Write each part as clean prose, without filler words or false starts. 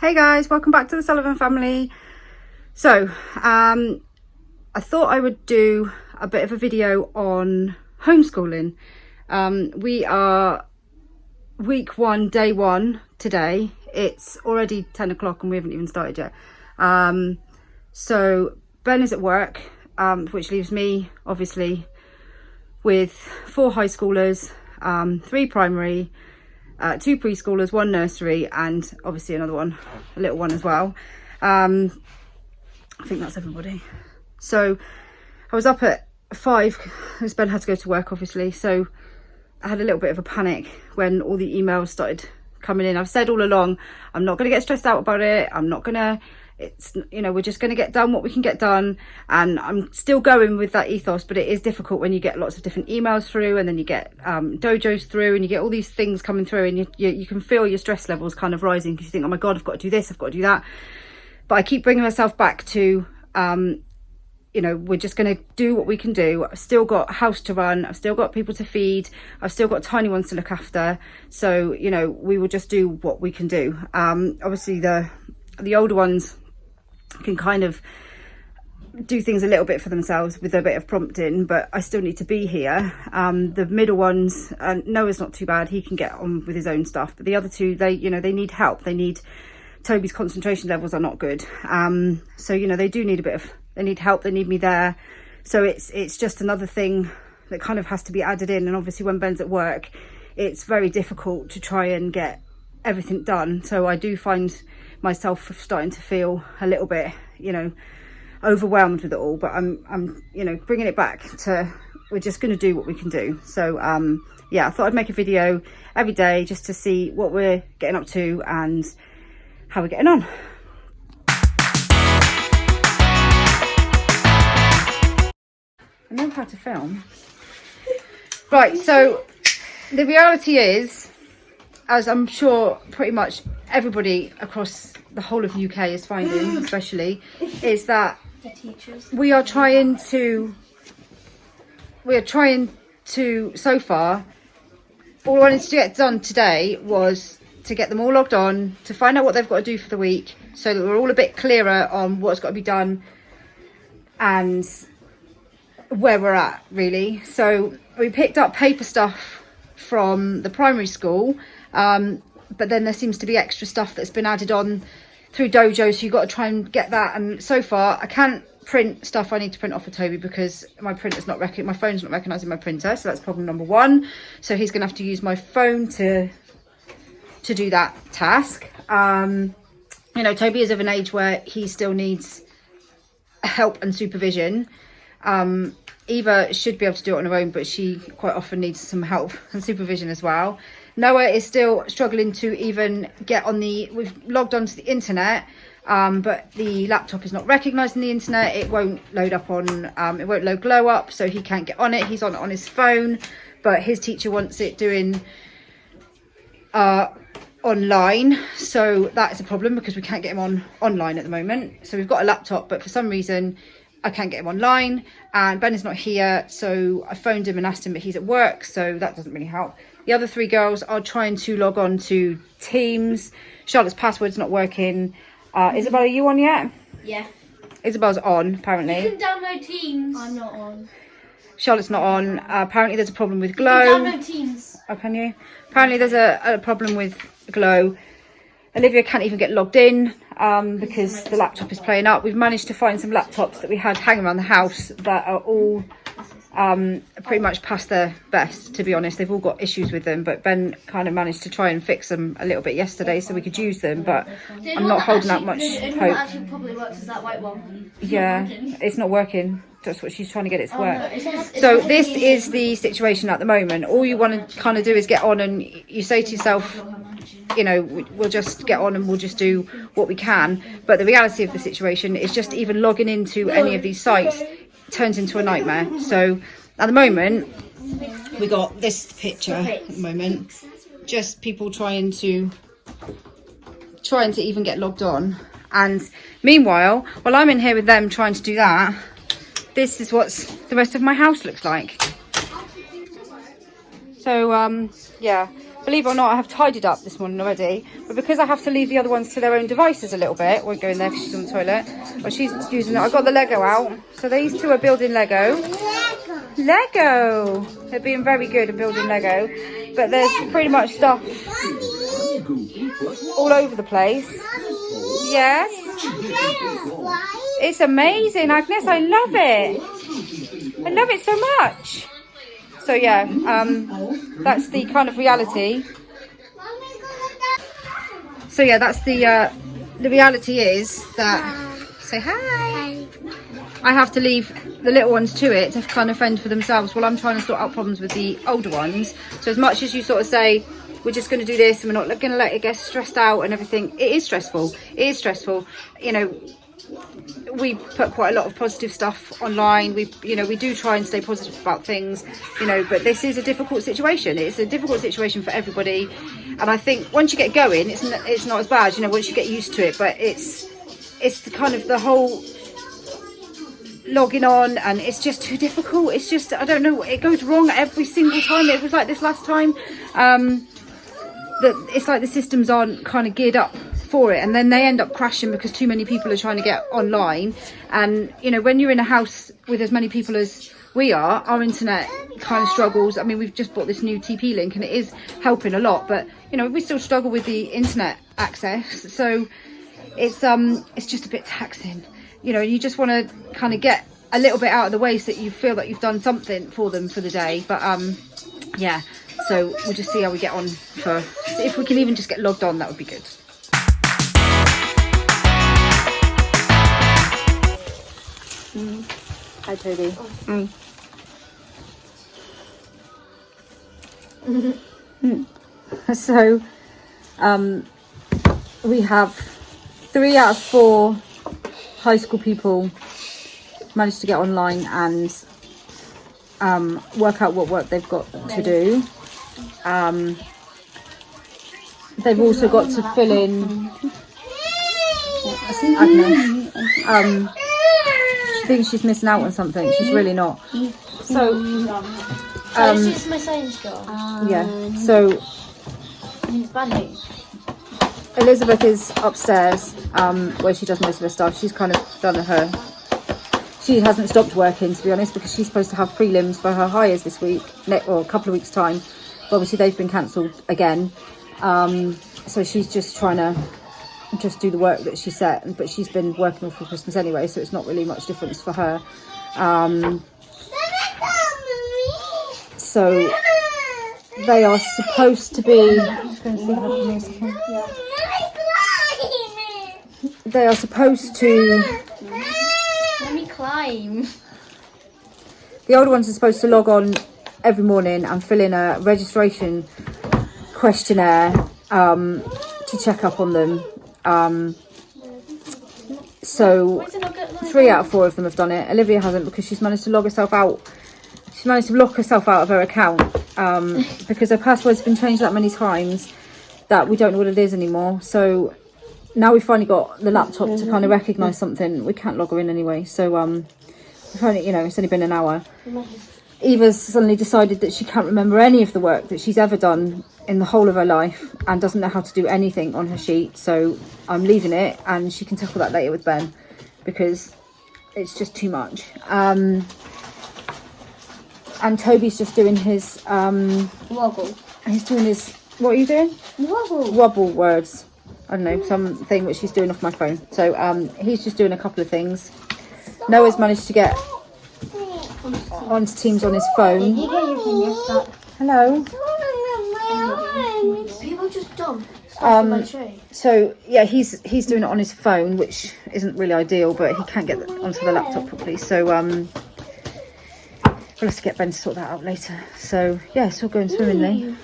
Hey guys, welcome back to the Sullivan family. So I thought I would do a bit of a video on homeschooling. We are week 1, day 1 today. It's already 10 o'clock and we haven't even started yet. So Ben is at work, which leaves me obviously with 4 high schoolers, 3 primary, 2 preschoolers, 1 nursery, and obviously another one, a little one as well. I think that's everybody. So I was up at 5 because Ben had to go to work obviously, so I had a little bit of a panic when all the emails started coming in. I've said all along, I'm not going to get stressed out about it. I'm not going to, it's, you know, we're just going to get done what we can get done, and I'm still going with that ethos. But it is difficult when you get lots of different emails through, and then you get dojos through, and you get all these things coming through, and you can feel your stress levels kind of rising because you think, oh my god, I've got to do this, I've got to do that. But I keep bringing myself back to you know, we're just going to do what we can do. I've still got a house to run, I've still got people to feed, I've still got tiny ones to look after, so you know, we will just do what we can do. Obviously the older ones can kind of do things a little bit for themselves with a bit of prompting, but I still need to be here. The middle ones, Noah's not too bad, he can get on with his own stuff, but the other 2, they, you know, they need help. They need, Toby's concentration levels are not good, so you know, they do need a bit of, they need help, they need me there. So it's just another thing that kind of has to be added in. And obviously when Ben's at work, it's very difficult to try and get everything done. So I do find myself starting to feel a little bit, you know, overwhelmed with it all. But I'm you know, bringing it back to, we're just going to do what we can do. So yeah, I thought I'd make a video every day just to see what we're getting up to and how we're getting on. I know how to film. Right, so the reality is, as I'm sure pretty much everybody across the whole of the UK is finding, especially, is that we are trying to, so far, all I wanted to get done today was to get them all logged on, to find out what they've got to do for the week, so that we're all a bit clearer on what's got to be done and where we're at, really. So we picked up paper stuff from the primary school, but then there seems to be extra stuff that's been added on through Dojo, so you've got to try and get that. And so far I can't print stuff I need to print off for Toby because my printer's not my phone's not recognizing my printer, so that's problem number 1. So he's gonna have to use my phone to do that task. You know, Toby is of an age where he still needs help and supervision. Eva should be able to do it on her own, but she quite often needs some help and supervision as well. Noah is still struggling to even get on we've logged onto the internet, but the laptop is not recognising the internet. It won't load up on, it won't load Glow up, so he can't get on it. He's on his phone, but his teacher wants it doing online, so that is a problem because we can't get him online at the moment. So we've got a laptop, but for some reason I can't get him online, and Ben is not here, so I phoned him and asked him, but he's at work, so that doesn't really help. The other 3 girls are trying to log on to Teams. Charlotte's password's not working. Isabel, are you on yet? Yeah. Isabel's on, apparently. You can download Teams. I'm not on. Charlotte's not on. Apparently there's a problem with Glow. You can download Teams. Oh, can you? Apparently there's a problem with Glow. Olivia can't even get logged in because the laptop is playing up. We've managed to find some laptops that we had hanging around the house that are all pretty much past their best, to be honest. They've all got issues with them, but Ben kind of managed to try and fix them a little bit yesterday so we could use them, but I'm not holding out much hope. What actually probably works is that white one. Yeah, it's not working. That's what she's trying to get it to work. No, so this is the situation at the moment. All you want to kind of do is get on, and you say to yourself, you know, we'll just get on and we'll just do what we can. But the reality of the situation is just even logging into any of these sites turns into a nightmare. So at the moment we got this picture at the moment, just people trying to even get logged on, and meanwhile, while I'm in here with them trying to do that, this is what the rest of my house looks like. So yeah, believe it or not, I have tidied up this morning already, but because I have to leave the other ones to their own devices a little bit, won't go in there because she's on the toilet, but she's using it. I got the Lego out, so these two are building Lego. They're being very good at building Lego, but there's pretty much stuff all over the place. Yes, it's amazing, Agnes. I love it. I love it so much. So yeah, that's the kind of reality. So yeah, that's the reality is that, say hi. I have to leave the little ones to it to kind of fend for themselves while I'm trying to sort out problems with the older ones. So as much as you sort of say, we're just going to do this and we're not going to let it get stressed out and everything, it is stressful. It is stressful. You know, we put quite a lot of positive stuff online. We do try and stay positive about things, you know, but this is a difficult situation. It's a difficult situation for everybody, and I think once you get going, it's not as bad, you know, once you get used to it. But it's the kind of the whole logging on, and it's just too difficult. It's just, I don't know, it goes wrong every single time. It was like this last time. That it's like the systems aren't kind of geared up for it, and then they end up crashing because too many people are trying to get online. And you know, when you're in a house with as many people as we are, our internet kind of struggles. I mean, we've just bought this new TP link and it is helping a lot, but you know, we still struggle with the internet access, so it's just a bit taxing, you know. You just want to kind of get a little bit out of the way so that you feel that you've done something for them for the day. But yeah, so we'll just see how we get on. For if we can even just get logged on, that would be good. Hi, Toby. So we have 3 out of 4 high school people managed to get online and work out what work they've got to do. They've also got to fill in Agnes. She thinks she's missing out on something. She's really not. So it's my science job. yeah, so Elizabeth is upstairs where she does most of her stuff. She's kind of done her, she hasn't stopped working, to be honest, because she's supposed to have prelims for her hires this week, or a couple of weeks time, but obviously they've been cancelled again. So she's just trying to just do the work that she set, but she's been working all for Christmas anyway, so it's not really much difference for her. So they are supposed to be, they are supposed to, Let me climb. the older ones are supposed to log on every morning and fill in a registration questionnaire to check up on them. So 3 out of 4 of them have done it. Olivia hasn't, because she's managed to log herself out. She's managed to lock herself out of her account because her password's been changed that many times that we don't know what it is anymore. So now we've finally got the laptop to kind of recognise something. We can't log her in anyway. So we've only, you know, it's only been an hour. Eva's suddenly decided that she can't remember any of the work that she's ever done in the whole of her life and doesn't know how to do anything on her sheet. So I'm leaving it, and she can tackle that later with Ben because it's just too much. And Toby's just doing his Wobble. he's doing his, what are you doing? Wobble words. I don't know, something which he's doing off my phone. So he's just doing a couple of things. Noah's managed to get onto Teams on his phone. Hello. People just dump. So yeah, he's doing it on his phone, which isn't really ideal, but he can't get onto the laptop properly. So we'll have to get Ben to sort that out later. So yeah, it's all going swimmingly.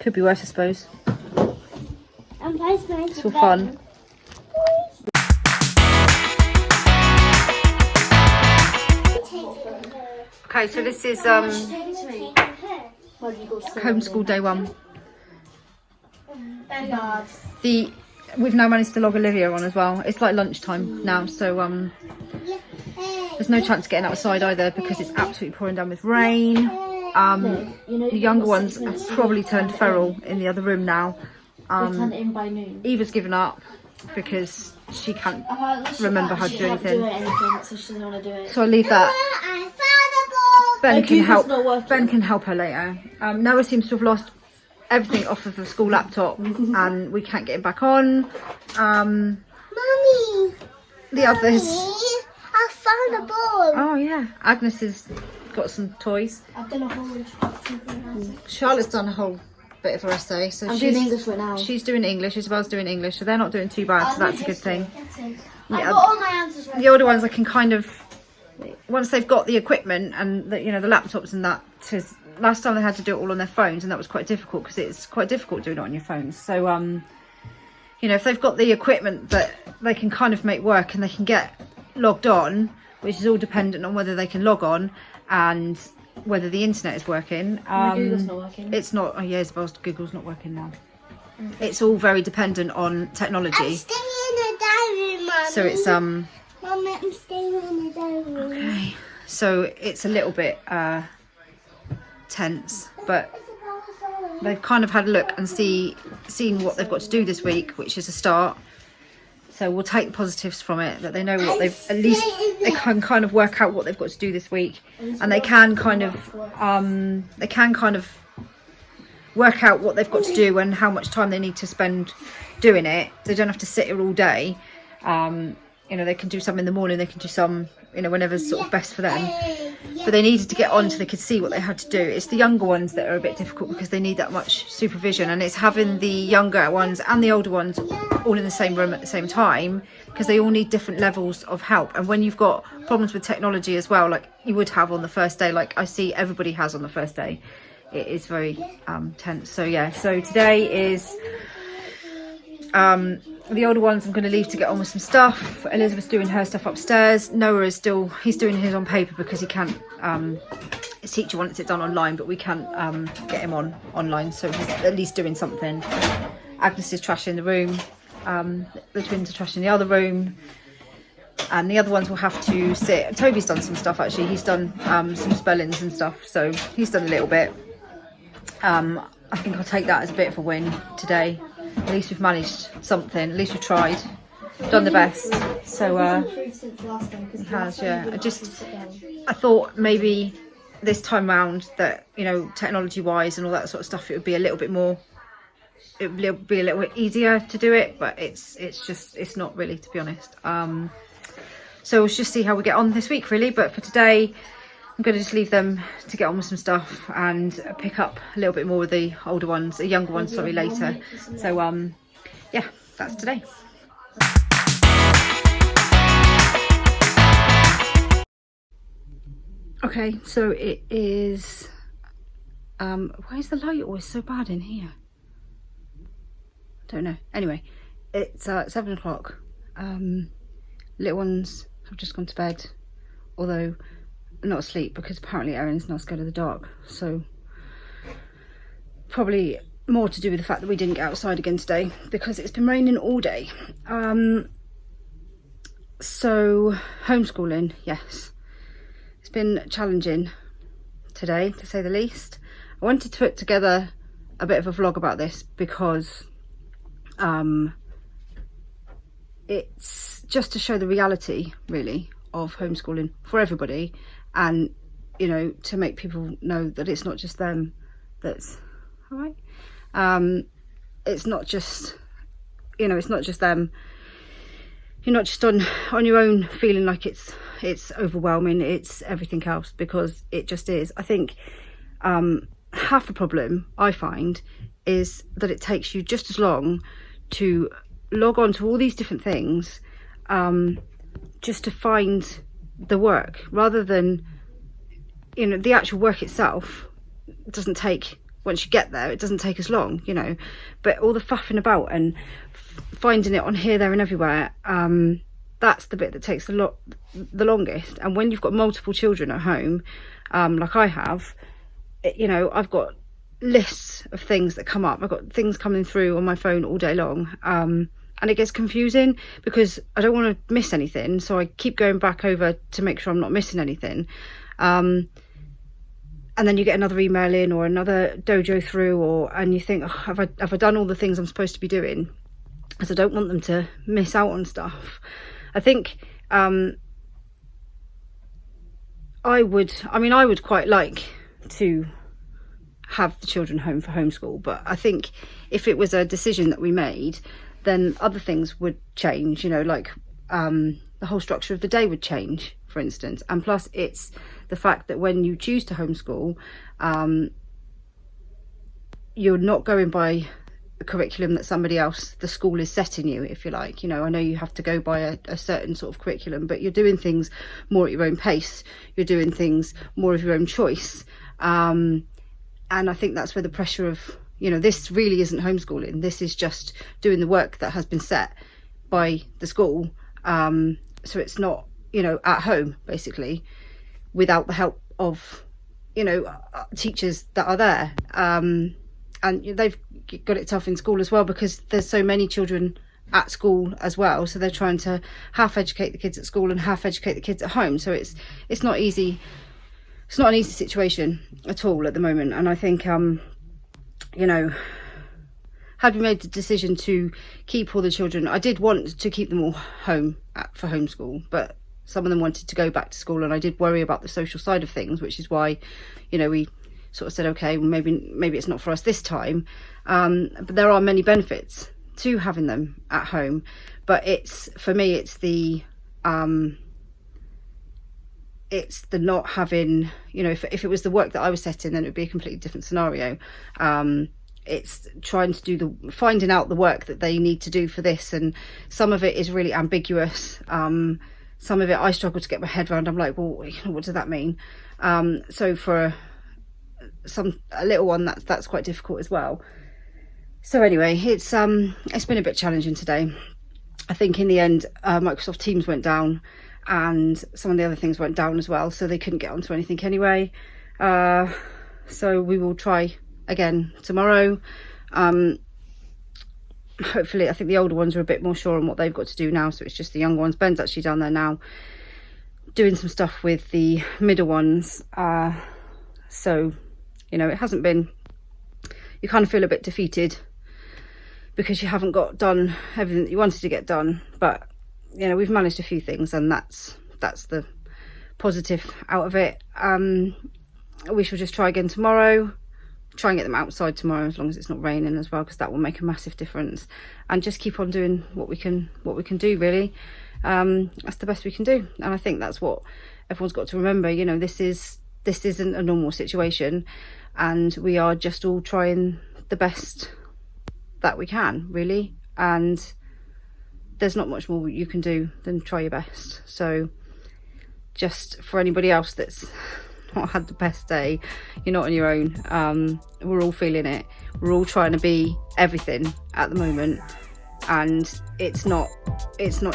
Could be worse, I suppose. It's all fun. Okay, so this is homeschool day 1. We've now managed to log Olivia on as well. It's like lunchtime now, so there's no chance of getting outside either because it's absolutely pouring down with rain. The younger ones have probably turned feral in the other room now. Turn it in by noon. Eva's given up because she can't remember how to do anything. So she doesn't want to do it. So I'll leave that. Ben can help. not working. Ben can help her later. Noah seems to have lost everything off of the school laptop, and we can't get it back on. Mummy, The others. I found a ball. Oh yeah, Agnes has got some toys. I've done a whole. Charlotte's done a whole bit of her essay, so I'm she's doing English right now. She's doing English. Isabel's doing English, so they're not doing too bad. So that's a good thing. I've Yeah. got all my answers right. The older ones, I can kind of, once they've got the equipment and the, the laptops and that. Last time they had to do it all on their phones, and that was quite difficult because it's quite difficult doing it on your phones. So if they've got the equipment that they can kind of make work and they can get logged on, which is all dependent on whether they can log on and whether the internet is working. Google's not working. It's not. Oh yeah, Isabel's Google's not working now. It's all very dependent on technology. I'm staying in the diary room, Mummy. So it's Mummy, I'm staying in the diary room. okay. So it's a little bit tense, but they've kind of had a look and seen what they've got to do this week, which is a start. So we'll take the positives from it, that they know what they've, at least they can kind of work out what they've got to do this week, and they can kind of work out what they've got to do and how much time they need to spend doing it. They don't have to sit here all day. They can do some in the morning, they can do some, whenever's sort of best for them. But they needed to get on so they could see what they had to do. It's the younger ones that are a bit difficult because they need that much supervision, and it's having the younger ones and the older ones all in the same room at the same time, because they all need different levels of help. And when you've got problems with technology as well, like you would have on the first day, like I see everybody has on the first day, it is very tense. So yeah, so today is the older ones I'm going to leave to get on with some stuff. Elizabeth's doing her stuff upstairs. Noah is he's doing his on paper because he can't, his teacher wants it done online, but we can't get him online, so he's at least doing something. Agnes is trashing the room. The twins are trashing the other room. And the other ones will have to sit. Toby's done some stuff actually. He's done some spellings and stuff, so he's done a little bit. I think I'll take that as a bit of a win today. At least we've managed something. At least we've tried, done the best. So it has, yeah. I thought maybe this time round that technology wise and all that sort of stuff, it would be a little bit more. It would be a little bit easier to do it, but it's not really, to be honest. So we'll just see how we get on this week, really. But for today, I'm going to just leave them to get on with some stuff and pick up a little bit more with the older ones, the younger ones, sorry, later. So, yeah, that's today. Okay, so it is, why is the light always so bad in here? Don't know. Anyway, it's 7 o'clock. Little ones have just gone to bed, although not asleep because apparently Erin's not scared of the dark, so probably more to do with the fact that we didn't get outside again today because it's been raining all day. So homeschooling, yes, it's been challenging today, to say the least. I wanted to put together a bit of a vlog about this because it's just to show the reality really of homeschooling for everybody, and to make people know that it's not just them that's all right. It's not just it's not just them. You're not just on your own feeling like it's overwhelming. It's everything else, because it just is. I think half the problem I find is that it takes you just as long to log on to all these different things just to find the work, rather than the actual work itself doesn't take, once you get there, it doesn't take as long, but all the faffing about and finding it on here, there and everywhere, that's the bit that takes the longest. And when you've got multiple children at home, like I have, I've got lists of things that come up. I've got things coming through on my phone all day long, and it gets confusing because I don't want to miss anything, so I keep going back over to make sure I'm not missing anything. and then you get another email in or another dojo through, and you think, oh, have I done all the things I'm supposed to be doing? Because I don't want them to miss out on stuff. I think I would quite like to have the children home for homeschool, but I think if it was a decision that we made, then other things would change, you know, like the whole structure of the day would change, for instance. And plus it's the fact that when you choose to homeschool, you're not going by a curriculum that somebody else, the school, is setting you, if you like. You know, I know you have to go by a certain sort of curriculum, but you're doing things more at your own pace, you're doing things more of your own choice. And I think that's where the pressure of, you know, this really isn't homeschooling, this is just doing the work that has been set by the school. So it's not, you know, at home basically without the help of, you know, teachers that are there. And they've got it tough in school as well, because there's so many children at school as well, so they're trying to half educate the kids at school and half educate the kids at home. So it's not easy. It's not an easy situation at all at the moment. And I think you know, had we made the decision to keep all the children, I did want to keep them all home for homeschool, but some of them wanted to go back to school, and I did worry about the social side of things, which is why, you know, we sort of said, okay, well, maybe it's not for us this time. But there are many benefits to having them at home, but it's, for me, it's the not having, you know, if it was the work that I was setting, then it would be a completely different scenario. It's trying to finding out the work that they need to do for this, and some of it is really ambiguous. Some of it I struggle to get my head around. I'm like, well, you know, what does that mean? So for a little one, that's quite difficult as well. So anyway, it's been a bit challenging today. I think in the end, Microsoft Teams went down, and some of the other things went down as well, so they couldn't get onto anything anyway. So we will try again tomorrow. Hopefully, I think the older ones are a bit more sure on what they've got to do now, so it's just the younger ones. Ben's actually down there now doing some stuff with the middle ones. So, you know, it hasn't been, you kind of feel a bit defeated because you haven't got done everything that you wanted to get done, but you know, we've managed a few things, and that's the positive out of it. We shall just try again tomorrow, try and get them outside tomorrow, as long as it's not raining as well, because that will make a massive difference, and just keep on doing what we can do, really. That's the best we can do, and I think that's what everyone's got to remember. You know, this isn't a normal situation, and we are just all trying the best that we can, really, and there's not much more you can do than try your best. So just for anybody else that's not had the best day, you're not on your own. We're all feeling it. We're all trying to be everything at the moment, and it's not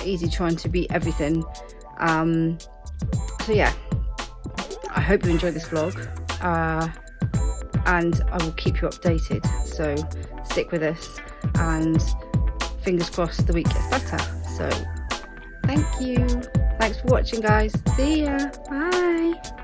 easy trying to be everything. So yeah, I hope you enjoyed this vlog, and I will keep you updated, so stick with us, and fingers crossed the week gets better. So thank you, thanks for watching, guys. See ya, bye.